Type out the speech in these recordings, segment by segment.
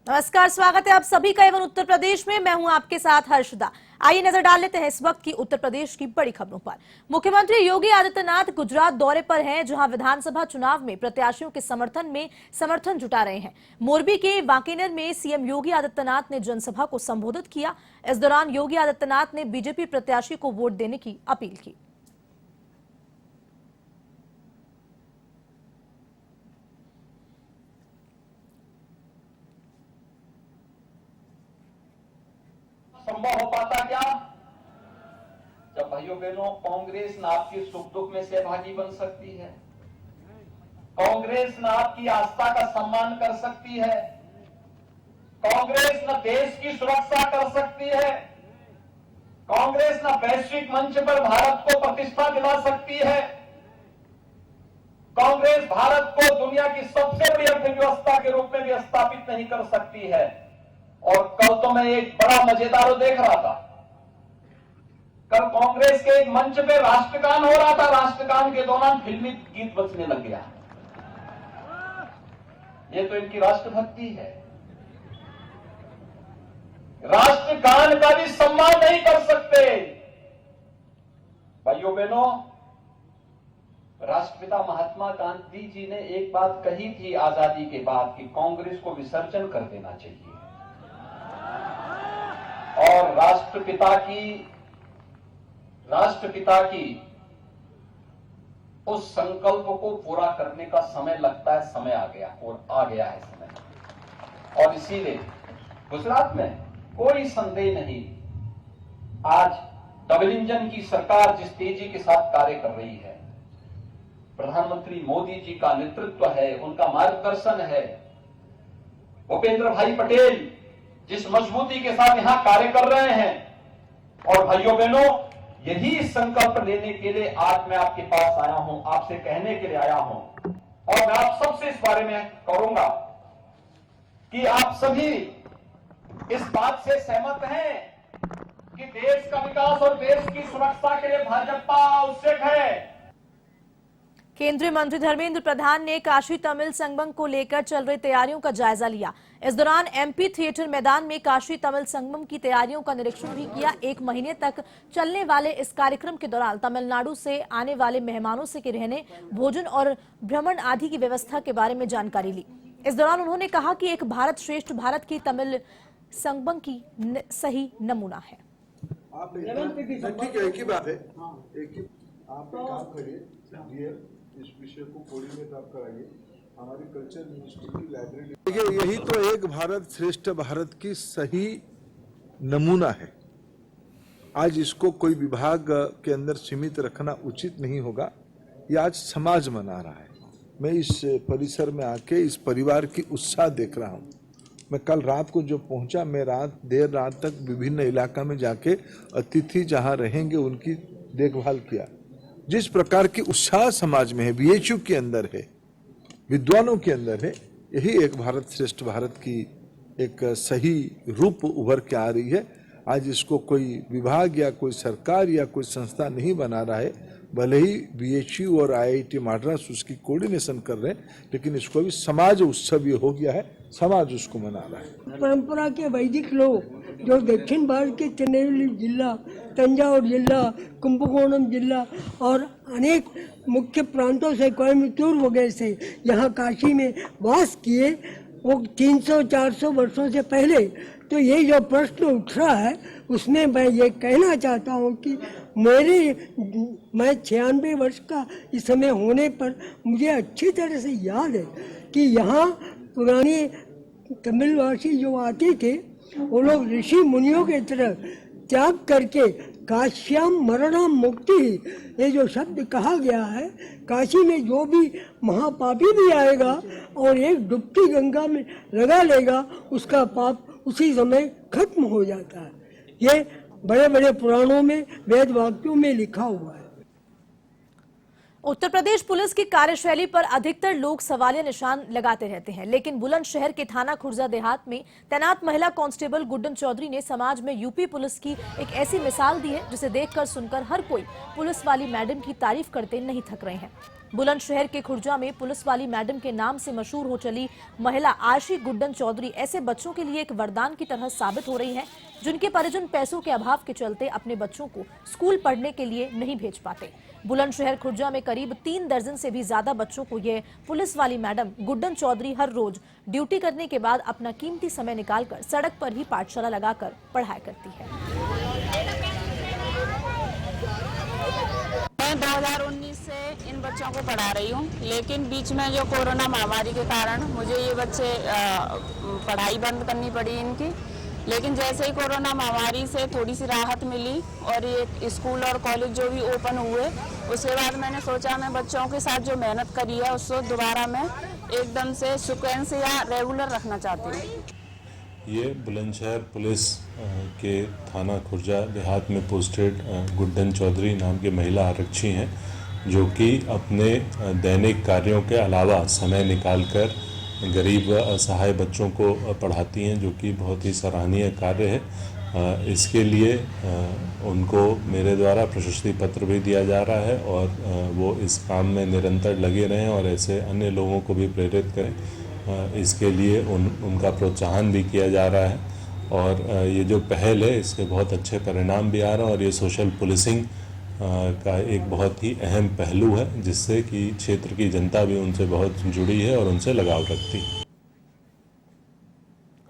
नमस्कार, स्वागत है आप सभी का एवं उत्तर प्रदेश में। मैं हूं आपके साथ हर्षदा। आइए नजर डाल लेते हैं इस वक्त की उत्तर प्रदेश की बड़ी खबरों पर। मुख्यमंत्री योगी आदित्यनाथ गुजरात दौरे पर हैं, जहां विधानसभा चुनाव में प्रत्याशियों के समर्थन जुटा रहे हैं। मोरबी के वांकेनेर में सीएम योगी आदित्यनाथ ने जनसभा को संबोधित किया। इस दौरान योगी आदित्यनाथ ने बीजेपी प्रत्याशी को वोट देने की अपील की। संभव हो पाता क्या जब भाइयों बहनों कांग्रेस न आपके सुख दुख में सहभागी बन सकती है, कांग्रेस न आपकी आस्था का सम्मान कर सकती है, कांग्रेस न देश की सुरक्षा कर सकती है, कांग्रेस न वैश्विक मंच पर भारत को प्रतिष्ठा दिला सकती है, कांग्रेस भारत को दुनिया की सबसे बड़ी अर्थव्यवस्था के रूप में भी स्थापित नहीं कर सकती है। और कल तो मैं एक बड़ा मजेदार देख रहा था। कल कांग्रेस के एक मंच पे राष्ट्रगान हो रहा था। राष्ट्रगान के दौरान फिल्मी गीत बजने लग गया। ये तो इनकी राष्ट्रभक्ति है। राष्ट्रगान का भी सम्मान नहीं कर सकते। भाइयों बहनों, राष्ट्रपिता महात्मा गांधी जी ने एक बात कही थी आजादी के बाद कि कांग्रेस को विसर्जन कर देना चाहिए। और राष्ट्रपिता की उस संकल्प को पूरा करने का समय लगता है, समय आ गया है समय। और इसीलिए गुजरात में कोई संदेह नहीं, आज डबल इंजन की सरकार जिस तेजी के साथ कार्य कर रही है, प्रधानमंत्री मोदी जी का नेतृत्व है, उनका मार्गदर्शन है, भूपेंद्र भाई पटेल जिस मजबूती के साथ यहां कार्य कर रहे हैं, और भाइयों बहनों, यही संकल्प लेने के लिए आज मैं आपके पास आया हूं, आपसे कहने के लिए आया हूं। और मैं आप सबसे इस बारे में कहूंगा कि आप सभी इस बात से सहमत हैं कि देश का विकास और देश की सुरक्षा के लिए भाजपा आवश्यक है। केंद्रीय मंत्री धर्मेंद्र प्रधान ने काशी तमिल संगमम को लेकर चल रही तैयारियों का जायजा लिया। इस दौरान एमपी थिएटर मैदान में काशी तमिल संगमम की तैयारियों का निरीक्षण भी किया। 1 महीने तक चलने वाले इस कार्यक्रम के दौरान तमिलनाडु से आने वाले मेहमानों से के रहने, भोजन और भ्रमण आदि की व्यवस्था के बारे में जानकारी ली। इस दौरान उन्होंने कहा कि एक भारत श्रेष्ठ भारत की तमिल संगमम की सही नमूना है। ठीक है, एक ही बात है, एक ही आप काम करिए, इस विषय को कोऑर्डिनेट आप कराइए, हमारी कल्चर मिनिस्ट्री की लाइब्रेरी। देखिए, यही तो एक भारत श्रेष्ठ भारत की सही नमूना है। आज इसको कोई विभाग के अंदर सीमित रखना उचित नहीं होगा। ये आज समाज मना रहा है। मैं इस परिसर में आके इस परिवार की उत्साह देख रहा हूँ। मैं कल रात को जो पहुंचा, मैं देर रात तक विभिन्न इलाका में जाके अतिथि जहाँ रहेंगे उनकी देखभाल किया। जिस प्रकार की उत्साह समाज में है, बीएचयू के अंदर है, विद्वानों के अंदर है, यही एक भारत श्रेष्ठ भारत की एक सही रूप उभर के आ रही है। आज इसको कोई विभाग या कोई सरकार या कोई संस्था नहीं बना रहा है, भले ही बीएचयू और आईआईटी मद्रास उसकी कोऑर्डिनेशन कर रहे हैं, लेकिन इसको अभी समाज उत्सव ये हो गया है, समाज उसको मना रहा है। परंपरा के वैदिक लोग जो दक्षिण भारत के तिरुनेलवेली जिला, तंजावुर जिला, कुंभकोणम जिला और अनेक मुख्य प्रांतों से, कोयम्बटूर वगैरह से यहाँ काशी में वास किए, वो 300-400 वर्षों से पहले। तो ये जो प्रश्न उठ रहा है, उसमें मैं ये कहना चाहता हूँ कि मैं 96 वर्ष का इस समय होने पर मुझे अच्छी तरह से याद है कि यहाँ पुराने तमिलवासी जो आते थे, वो लोग ऋषि मुनियों के तरह त्याग करके काश्याम मरणम मुक्ति, ये जो शब्द कहा गया है, काशी में जो भी महापापी भी आएगा और एक डुबकी गंगा में लगा लेगा, उसका पाप उसी समय खत्म हो जाता है। ये बड़े बड़े पुराणों में, वेद वाक्यों में लिखा हुआ है। उत्तर प्रदेश पुलिस की कार्यशैली पर अधिकतर लोग सवालिया निशान लगाते रहते हैं, लेकिन बुलंदशहर के थाना खुर्जा देहात में तैनात महिला कांस्टेबल गुड्डन चौधरी ने समाज में यूपी पुलिस की एक ऐसी मिसाल दी है जिसे देखकर सुनकर हर कोई पुलिस वाली मैडम की तारीफ करते नहीं थक रहे हैं। बुलंदशहर के खुर्जा में पुलिस वाली मैडम के नाम से मशहूर हो चली महिला आशी गुड्डन चौधरी ऐसे बच्चों के लिए एक वरदान की तरह साबित हो रही है जिनके परिजन पैसों के अभाव के चलते अपने बच्चों को स्कूल पढ़ने के लिए नहीं भेज पाते। बुलंदशहर खुर्जा में करीब 3 दर्जन से भी ज्यादा बच्चों को ये पुलिस वाली मैडम गुड्डन चौधरी हर रोज ड्यूटी करने के बाद अपना कीमती समय निकालकर सड़क पर ही पाठशाला लगाकर पढ़ाया करती है। मैं 2019 से इन बच्चों को पढ़ा रही हूँ, लेकिन बीच में जो कोरोना महामारी के कारण मुझे ये बच्चे पढ़ाई बंद करनी पड़ी इनकी। लेकिन जैसे ही कोरोना महामारी से थोड़ी सी राहत मिली और ये स्कूल और कॉलेज जो भी ओपन हुए, उसके बाद मैंने सोचा मैं बच्चों के साथ जो मेहनत करी है उसको दोबारा मैं एकदम से सीक्वेंस या रेगुलर रखना चाहती हूँ। ये बुलंदशहर पुलिस के थाना खुर्जा देहात में पोस्टेड गुड्डन चौधरी नाम के महिला आरक्षी हैं, जो कि अपने दैनिक कार्यों के अलावा समय निकालकर गरीब असहाय बच्चों को पढ़ाती हैं, जो कि बहुत ही सराहनीय कार्य है। इसके लिए उनको मेरे द्वारा प्रशस्ति पत्र भी दिया जा रहा है और वो इस काम में निरंतर लगे रहें और ऐसे अन्य लोगों को भी प्रेरित करें। इसके लिए उनका प्रोत्साहन भी किया जा रहा है और ये जो पहल है इसके बहुत अच्छे परिणाम भी आ रहे हैं और ये सोशल पुलिसिंग का एक बहुत ही अहम पहलू है, जिससे कि क्षेत्र की जनता भी उनसे बहुत जुड़ी है और उनसे लगाव रखती है।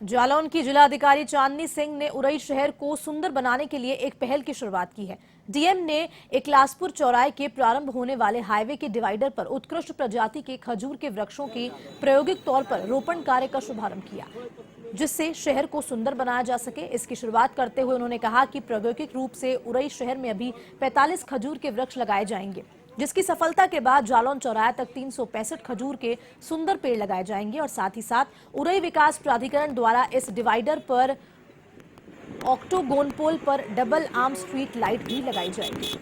जालौन की जिलाधिकारी चांदनी सिंह ने उरई शहर को सुंदर बनाने के लिए एक पहल की शुरुआत की है। डीएम ने इकलासपुर चौराहे के प्रारंभ होने वाले हाईवे के डिवाइडर पर उत्कृष्ट प्रजाति के खजूर के वृक्षों की प्रायोगिक तौर पर रोपण कार्य का शुभारंभ किया, जिससे शहर को सुंदर बनाया जा सके। इसकी शुरुआत करते हुए उन्होंने कहा कि प्रायोगिक रूप से उरई शहर में अभी 45 खजूर के वृक्ष लगाए जाएंगे, जिसकी सफलता के बाद जालौन चौराहे तक 365 खजूर के सुंदर पेड़ लगाए जाएंगे और साथ ही साथ उरई विकास प्राधिकरण द्वारा इस डिवाइडर पर ऑक्टोगोन पोल पर डबल आर्म स्ट्रीट लाइट भी लगाई जाएगी।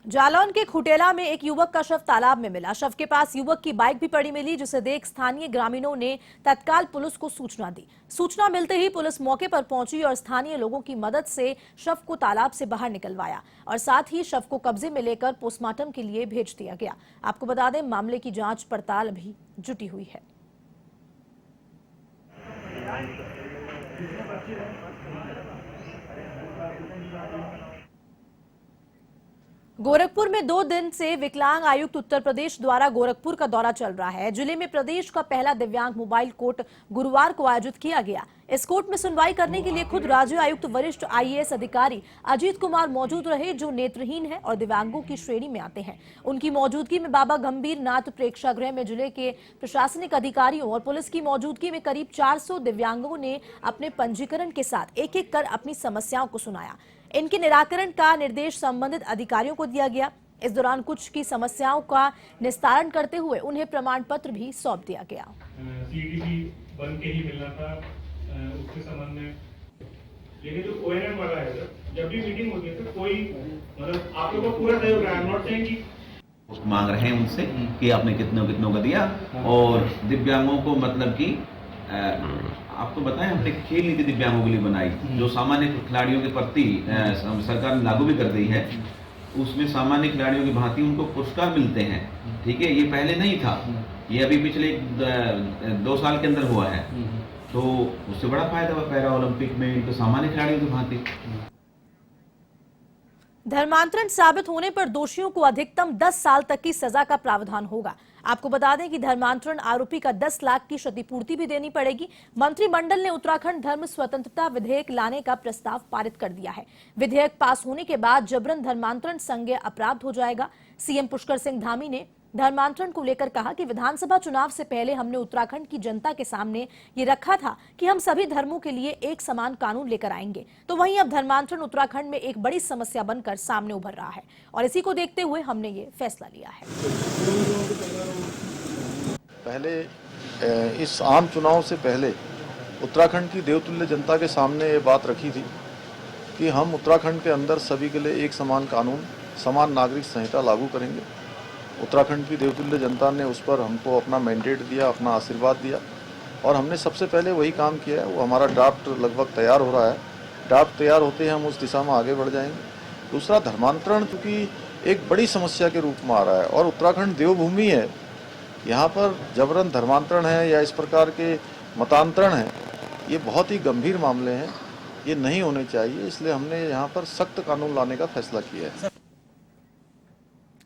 जालौन के खुटेला में एक युवक का शव तालाब में मिला। शव के पास युवक की बाइक भी पड़ी मिली, जिसे देख स्थानीय ग्रामीणों ने तत्काल पुलिस को सूचना दी। सूचना मिलते ही पुलिस मौके पर पहुंची और स्थानीय लोगों की मदद से शव को तालाब से बाहर निकलवाया और साथ ही शव को कब्जे में लेकर पोस्टमार्टम के लिए भेज दिया गया। आपको बता दें, मामले की जांच पड़ताल भी जुटी हुई है। गोरखपुर में 2 दिन से विकलांग आयुक्त उत्तर प्रदेश द्वारा गोरखपुर का दौरा चल रहा है। जिले में प्रदेश का पहला दिव्यांग मोबाइल कोर्ट गुरुवार को आयोजित किया गया। इस कोर्ट में सुनवाई करने के लिए खुद राज्य आयुक्त वरिष्ठ आईएएस अधिकारी अजीत कुमार मौजूद रहे, जो नेत्रहीन है और दिव्यांगों की श्रेणी में आते हैं। उनकी मौजूदगी में बाबा गंभीर नाथ प्रेक्षागृह में जिले के प्रशासनिक अधिकारियों और पुलिस की मौजूदगी में करीब 400 दिव्यांगों ने अपने पंजीकरण के साथ एक एक कर अपनी समस्याओं को सुनाया। इनके निराकरण का निर्देश संबंधित अधिकारियों को दिया गया। इस दौरान कुछ की समस्याओं का निस्तारण करते हुए उन्हें प्रमाण पत्र भी सौंप दिया गया। सीडीपी बन के ही मिलना था उसके संबंध में, लेकिन जो ओएनएम वाला है सर, जब भी मीटिंग होती है तो कोई मतलब आप लोगों को पूरा सहयोग रहा है, नॉट सेइंग कि मांग रहे हैं उनसे कि आपने कितनों का दिया। और दिव्यांगों को मतलब कि आपको बताएं, हमने खेल नीति दिव्यांगों के लिए बनाई, जो सामान्य खिलाड़ियों के प्रति सरकार ने लागू भी कर दी है। उसमें सामान्य खिलाड़ियों की भांति उनको पुरस्कार मिलते हैं। ठीक है, ये पहले नहीं था, ये अभी पिछले 2 साल के अंदर हुआ है, तो उससे बड़ा फायदा हुआ पैरा ओलंपिक में इनको सामान्य खिलाड़ियों की भांति। धर्मांतरण साबित होने पर दोषियों को अधिकतम 10 साल तक की सजा का प्रावधान होगा। आपको बता दें कि धर्मांतरण आरोपी का 10 लाख की क्षतिपूर्ति भी देनी पड़ेगी। मंत्रिमंडल ने उत्तराखंड धर्म स्वतंत्रता विधेयक लाने का प्रस्ताव पारित कर दिया है। विधेयक पास होने के बाद जबरन धर्मांतरण संज्ञेय अपराध हो जाएगा। सीएम पुष्कर सिंह धामी ने धर्मांतरण को लेकर कहा कि विधानसभा चुनाव से पहले हमने उत्तराखंड की जनता के सामने ये रखा था कि हम सभी धर्मों के लिए एक समान कानून लेकर आएंगे, तो वहीं अब धर्मांतरण उत्तराखंड में एक बड़ी समस्या बनकर सामने उभर रहा है और इसी को देखते हुए हमने ये फैसला लिया है। पहले इस आम चुनाव से पहले उत्तराखंड की देवतुल्य जनता के सामने ये बात रखी थी कि हम उत्तराखंड के अंदर सभी के लिए एक समान कानून, समान नागरिक संहिता लागू करेंगे। उत्तराखंड की देवतुल्य जनता ने उस पर हमको अपना मैंडेट दिया, अपना आशीर्वाद दिया और हमने सबसे पहले वही काम किया है। वो हमारा ड्राफ्ट लगभग तैयार हो रहा है। ड्राफ्ट तैयार होते ही हम उस दिशा में आगे बढ़ जाएंगे। दूसरा, धर्मांतरण चूँकि एक बड़ी समस्या के रूप में आ रहा है और उत्तराखंड देवभूमि है, यहाँ पर जबरन धर्मांतरण है या इस प्रकार के मतांतरण है, ये बहुत ही गंभीर मामले हैं, ये नहीं होने चाहिए। इसलिए हमने यहाँ पर सख्त कानून लाने का फैसला किया है।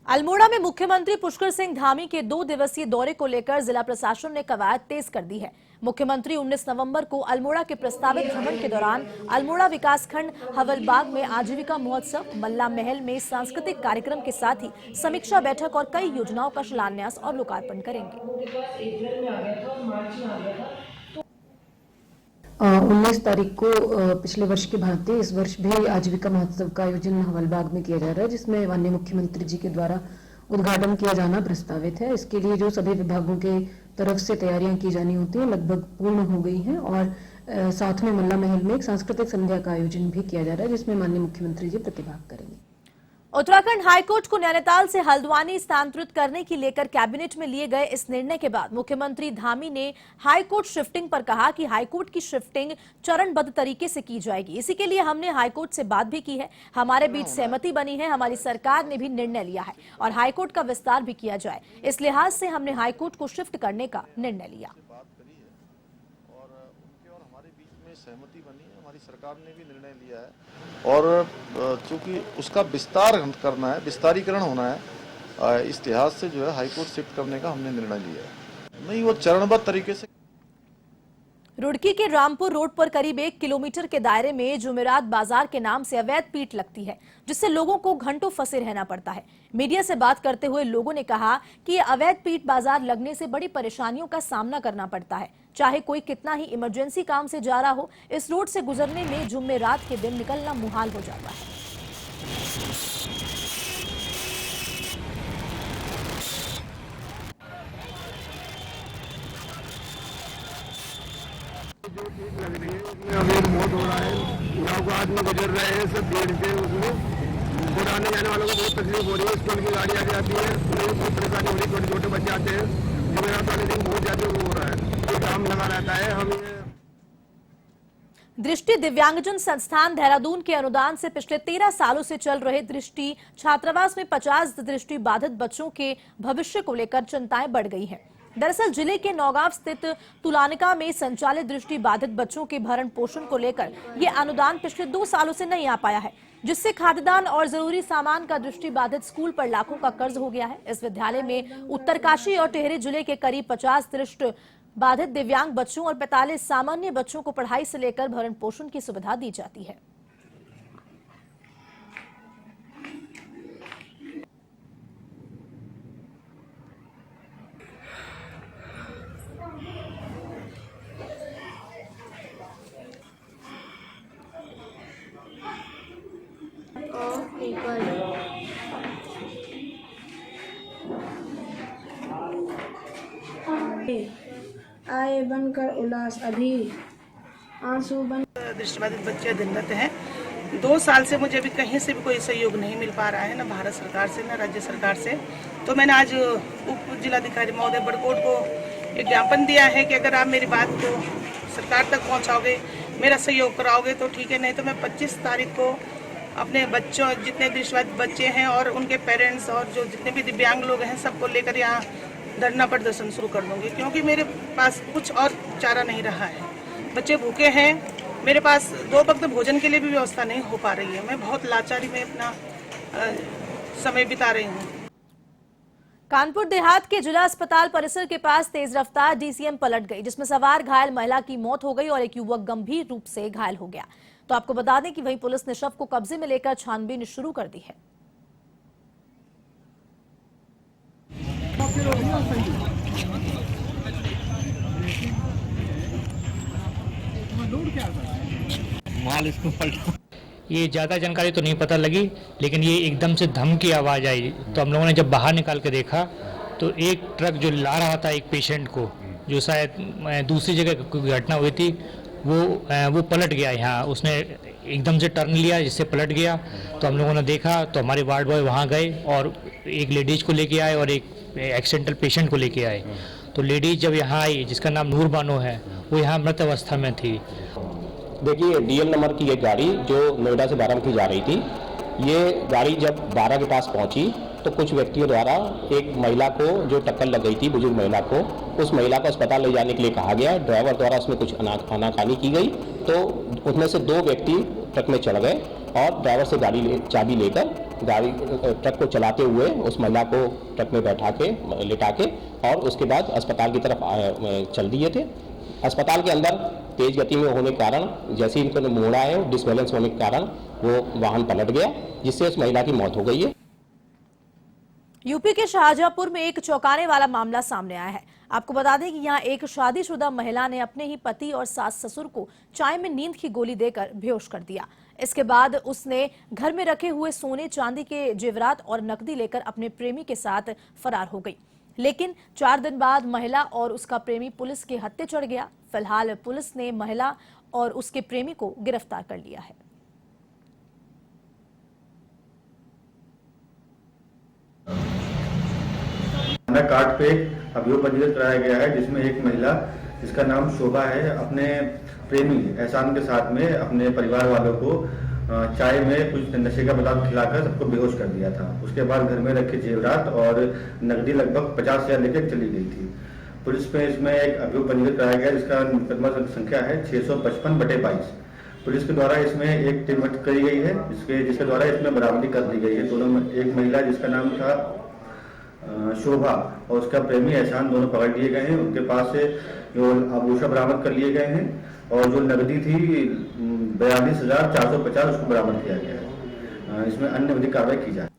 अल्मोड़ा में मुख्यमंत्री पुष्कर सिंह धामी के 2 दिवसीय दौरे को लेकर जिला प्रशासन ने कवायद तेज कर दी है। मुख्यमंत्री 19 नवंबर को अल्मोड़ा के प्रस्तावित भ्रमण के दौरान अल्मोड़ा विकासखंड हवलबाग में आजीविका महोत्सव, मल्ला महल में सांस्कृतिक कार्यक्रम के साथ ही समीक्षा बैठक और कई योजनाओं का शिलान्यास और लोकार्पण करेंगे। 19 तारीख को पिछले वर्ष की भांति इस वर्ष भी आजीविका महोत्सव का आयोजन हवलबाग में किया जा रहा है, जिसमें माननीय मुख्यमंत्री जी के द्वारा उद्घाटन किया जाना प्रस्तावित है। इसके लिए जो सभी विभागों के तरफ से तैयारियां की जानी होती हैं लगभग पूर्ण हो गई हैं और साथ में मल्ला महल में एक सांस्कृतिक संध्या का आयोजन भी किया जा रहा है, जिसमें माननीय मुख्यमंत्री जी प्रतिभाग करेंगे। उत्तराखंड हाईकोर्ट को नैनीताल से हल्द्वानी स्थानांतरित करने की लेकर कैबिनेट में लिए गए इस निर्णय के बाद मुख्यमंत्री धामी ने हाईकोर्ट शिफ्टिंग पर कहा कि हाईकोर्ट की शिफ्टिंग चरणबद्ध तरीके से की जाएगी। इसी के लिए हमने हाईकोर्ट से बात भी की है, हमारे बीच सहमति बनी है, हमारी सरकार ने भी निर्णय लिया है और हाईकोर्ट का विस्तार भी किया जाए। इस लिहाज से हमने हाईकोर्ट को शिफ्ट करने का निर्णय लिया। सहमति बनी है, हमारी सरकार ने भी निर्णय लिया है और चूंकि उसका विस्तार करना है, विस्तारीकरण होना है, इस लिहाज से जो है हाईकोर्ट शिफ्ट करने का हमने निर्णय लिया है। नहीं, वो चरणबद्ध तरीके से। रुड़की के रामपुर रोड पर करीब 1 किलोमीटर के दायरे में जुमेरात बाजार के नाम से अवैध पीट लगती है, जिससे लोगों को घंटों फंसे रहना पड़ता है। मीडिया से बात करते हुए लोगों ने कहा कि ये अवैध पीट बाजार लगने से बड़ी परेशानियों का सामना करना पड़ता है। चाहे कोई कितना ही इमरजेंसी काम से जा रहा हो, इस रोड से गुजरने में जुमेरात के दिन निकलना मुहाल हो जाता है। जो चीज लग रही है उसमें अवैध मौत हो रहा है, गाँव को आदमी गुजर रहे हैं, सब भीड़ से उसमें खुद आने जाने वालों को बहुत तकलीफ हो रही है। स्कूल की गाड़ी आगे आती है, उन्हें बहुत परेशानी हो रही है, छोटे छोटे बच्चे आते हैं, जुमेरात वाले दिन बहुत ज्यादा वो हो रहा है, ये काम लगा रहता है। हम ये दृष्टि दिव्यांगजन संस्थान देहरादून के अनुदान से पिछले 13 सालों से चल रहे दृष्टि छात्रावास में 50 दृष्टि बाधित बच्चों के भविष्य को लेकर चिंताएं बढ़ गई हैं। दरअसल जिले के नौगांव स्थित तुलानिका में संचालित दृष्टि बाधित बच्चों के भरण पोषण को लेकर ये अनुदान पिछले 2 सालों से नहीं आ पाया है, जिससे खाद्यान्न और जरूरी सामान का दृष्टि बाधित स्कूल पर लाखों का कर्ज हो गया है। इस विद्यालय में उत्तरकाशी और टिहरी जिले के करीब 50 दृष्टि बाधित दिव्यांग बच्चों और 45 सामान्य बच्चों को पढ़ाई से लेकर भरण पोषण की सुविधा दी जाती है। आए बनकर उल्लास अभी आंसू बन। दृष्टिबाधित बच्चे अध्ययनरत हैं। 2 साल से मुझे अभी कहीं से भी कोई सहयोग नहीं मिल पा रहा है, न भारत सरकार से न राज्य सरकार से। तो मैंने आज उप जिलाधिकारी महोदय बड़कोट को एक ज्ञापन दिया है कि अगर आप मेरी बात को सरकार तक पहुंचाओगे, मेरा सहयोग कराओगे तो ठीक है, नहीं तो मैं 25 तारीख को अपने बच्चों, जितने दृष्टिबाधित बच्चे हैं और उनके पेरेंट्स और जो जितने भी दिव्यांग लोग हैं, सबको लेकर यहाँ धरना प्रदर्शन शुरू कर दूंगी, क्योंकि मेरे पास कुछ और चारा नहीं रहा है। बच्चे भूखे हैं, मेरे पास 2 वक्त भोजन के लिए भी व्यवस्था नहीं हो पा रही है। मैं बहुत लाचारी में अपना समय बिता रही हूँ। कानपुर देहात के जिला अस्पताल परिसर के पास तेज रफ्तार डीसीएम पलट गई, जिसमें सवार घायल महिला की मौत हो गई और एक युवक गंभीर रूप से घायल हो गया। तो आपको बता दें कि वहीं पुलिस ने शव को कब्जे में लेकर छानबीन शुरू कर दी है। ये ज़्यादा जानकारी तो नहीं पता लगी, लेकिन ये एकदम से धम की आवाज़ आई। तो हम लोगों ने जब बाहर निकाल के देखा तो एक ट्रक जो ला रहा था एक पेशेंट को, जो शायद दूसरी जगह कोई घटना हुई थी, वो पलट गया यहाँ, उसने एकदम से टर्न लिया जिससे पलट गया। तो हम लोगों ने देखा तो हमारे वार्ड बॉय वहाँ गए और एक लेडीज को लेके आए और एक एक्सीडेंटल पेशेंट को लेके आए। तो लेडीज जब यहाँ आई, जिसका नाम नूर बानो है, वो यहाँ मृत अवस्था में थी। देखिए, DL नंबर की एक गाड़ी जो नोएडा से बाराबंकी जा रही थी, ये गाड़ी जब 12 के पास पहुंची तो कुछ व्यक्तियों द्वारा एक महिला को जो टक्कर लग गई थी, बुजुर्ग महिला को, उस महिला को अस्पताल ले जाने के लिए कहा गया। ड्राइवर द्वारा उसमें कुछ आनाकानी की गई तो उसमें से 2 व्यक्ति ट्रक में चढ़ गए और ड्राइवर से चाबी लेकर गाड़ी ट्रक को चलाते हुए उस महिला को ट्रक में लिटा के और उसके बाद अस्पताल की तरफ चल दिए थे। अस्पताल के अंदर तेज गति में होने के कारण जैसे ही इनको मोड़ा है, डिसबैलेंस होने के कारण वो वाहन पलट गया, जिससे उस महिला की मौत हो गई है। यूपी के शाहजहांपुर में एक चौंकाने वाला मामला सामने आया है। आपको बता दें कि यहाँ एक शादीशुदा महिला ने अपने ही पति और सास ससुर को चाय में नींद की गोली देकर बेहोश कर दिया। इसके बाद उसने घर में रखे हुए सोने चांदी के जेवरात और नकदी लेकर अपने प्रेमी के साथ फरार हो गई। लेकिन 4 दिन बाद महिला और उसका प्रेमी पुलिस के हत्थे चढ़ गया। फिलहाल पुलिस ने महिला और उसके प्रेमी को गिरफ्तार कर लिया है। कार्ड पे अभियोग पंजीकृत कराया गया है, जिसमें एक महिला जिसका नाम शोभा है अपने प्रेमी एहसान के साथ में अपने परिवार वालों को चाय में कुछ नशे का पदार्थ खिलाकर सबको बेहोश कर दिया था। उसके बाद घर में रखे जेवरात और नकदी लगभग 50,000 लेकर चली गई थी। पुलिस पे इसमें एक अभियोग पंजीकृत कराया गया, जिसका मुकदमा संख्या है 655/22। पुलिस के द्वारा इसमें एक टीम गठित करी गई है, जिसके द्वारा इसमें बरामदी कर दी गई है। दोनों, एक महिला जिसका नाम था शोभा और उसका प्रेमी एहसान, दोनों पकड़ लिए गए हैं। उनके पास से जो आभूषण बरामद कर लिए गए हैं और जो नकदी थी 42,450 उसको बरामद किया गया है। इसमें अन्य विधिक कार्रवाई की जाए।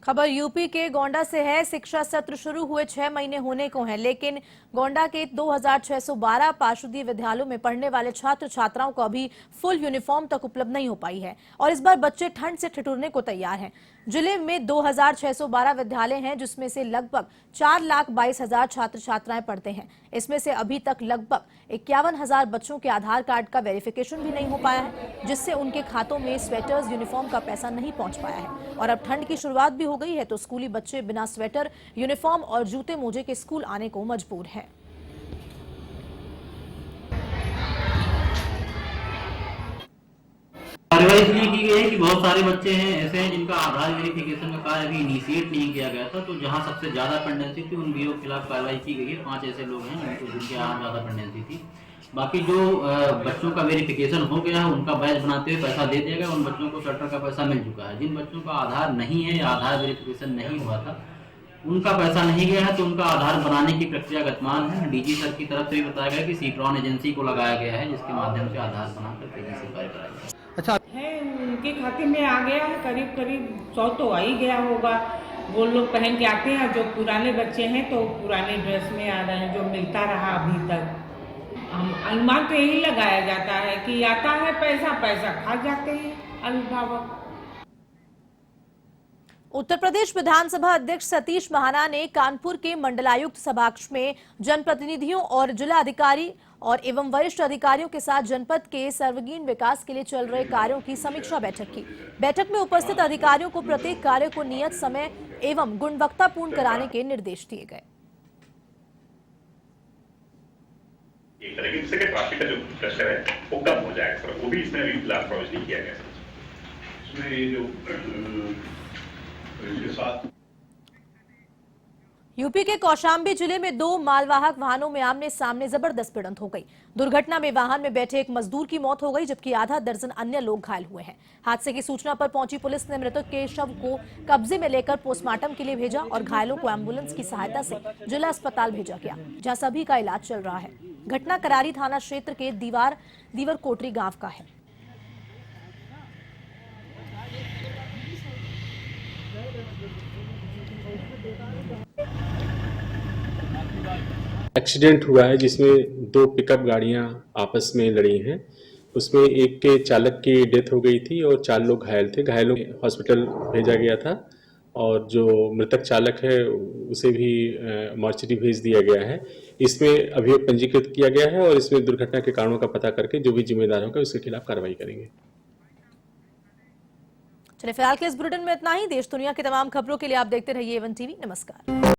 खबर यूपी के गोंडा से है। शिक्षा सत्र शुरू हुए 6 महीने होने को हैं, लेकिन गोंडा के 2612 पार्षदीय विद्यालयों में पढ़ने वाले छात्र छात्राओं को अभी फुल यूनिफॉर्म तक उपलब्ध नहीं हो पाई है और इस बार बच्चे ठंड से ठिठुरने को तैयार हैं। जिले में 2612 विद्यालय हैं, जिसमें से लगभग 4,22,000 छात्र छात्राएं पढ़ते हैं। इसमें से अभी तक लगभग 51,000 बच्चों के आधार कार्ड का वेरिफिकेशन भी नहीं हो पाया है, जिससे उनके खातों में स्वेटर्स, यूनिफॉर्म का पैसा नहीं पहुंच पाया है। और अब ठंड की शुरुआत भी हो गई है तो स्कूली बच्चे बिना स्वेटर, यूनिफॉर्म और जूते मोजे के स्कूल आने को मजबूर हैं। कार्रवाई इसलिए की गई है कि बहुत सारे बच्चे हैं ऐसे हैं जिनका आधार वेरिफिकेशन का कार्य अभी इनिशिएट नहीं किया गया था, तो जहां सबसे ज्यादा पेंडेंसी थी उन बीओ के खिलाफ कार्रवाई की गई है। 5 ऐसे लोग हैं जिनके यहाँ ज्यादा पेंडेंसी थी। बाकी जो बच्चों का वेरिफिकेशन हो गया है उनका बैच बनाते हुए पैसा दे दिया गया। उन बच्चों को स्वेटर का पैसा मिल चुका है। जिन बच्चों का आधार नहीं है या आधार वेरिफिकेशन नहीं हुआ था उनका पैसा नहीं गया है, तो उनका आधार बनाने की प्रक्रिया गतिमान है। डीजी सर की तरफ से भी बताया गया कि सीट्रॉन एजेंसी को लगाया गया है, जिसके माध्यम से आधार बनाकर तेजी से कार्य कराया गया। अच्छा है, उनके खाते में आ गया है, करीब 100 तो आ ही गया होगा। वो लोग पहन के आते हैं, जो पुराने बच्चे हैं तो पुराने ड्रेस में आ रहे हैं, जो मिलता रहा अभी तक। हम अनुमान तो यही लगाया जाता है कि आता है पैसा खा जाते हैं अभिभावक। उत्तर प्रदेश विधानसभा अध्यक्ष सतीश महाना ने कानपुर के मंडलायुक्त सभाकक्ष में जनप्रतिनिधियों और जिला अधिकारी और एवं वरिष्ठ अधिकारियों के साथ जनपद के सर्वांगीण विकास के लिए चल रहे कार्यों की समीक्षा बैठक की। बैठक में उपस्थित अधिकारियों को प्रत्येक कार्य को नियत समय एवं गुणवत्तापूर्ण कराने के निर्देश दिए गए। एक तरह से ट्रैफिक का जो प्रेशर है वो कम हो जाएगा सर, वो भी इसमें अभी फिलहाल प्रोविजन किया गया है। इसमें ये जो इसके साथ यूपी के कौशाम्बी जिले में 2 मालवाहक वाहनों में आमने सामने जबरदस्त भिड़ंत हो गई। दुर्घटना में वाहन में बैठे एक मजदूर की मौत हो गई, जबकि आधा दर्जन अन्य लोग घायल हुए हैं। हादसे की सूचना पर पहुंची पुलिस ने मृतक के शव को कब्जे में लेकर पोस्टमार्टम के लिए भेजा और घायलों को एम्बुलेंस की सहायता से जिला अस्पताल भेजा गया, जहां सभी का इलाज चल रहा है। घटना करारी थाना क्षेत्र के दीवर कोटरी गांव का है। एक्सीडेंट हुआ है जिसमें 2 पिकअप गाड़ियां आपस में लड़ी हैं। उसमें एक के चालक की डेथ हो गई थी और 4 लोग घायल थे। घायलों को हॉस्पिटल भेजा गया था और जो मृतक चालक है उसे भी मॉर्चरी भेज दिया गया है। इसमें अभियोग पंजीकृत किया गया है और इसमें दुर्घटना के कारणों का पता करके जो भी जिम्मेदार होगा उसके खिलाफ कार्रवाई करेंगे। चलिए फिलहाल के इस बुलेटिन में इतना ही। देश दुनिया की तमाम खबरों के लिए आप देखते रहिए A1 TV। नमस्कार।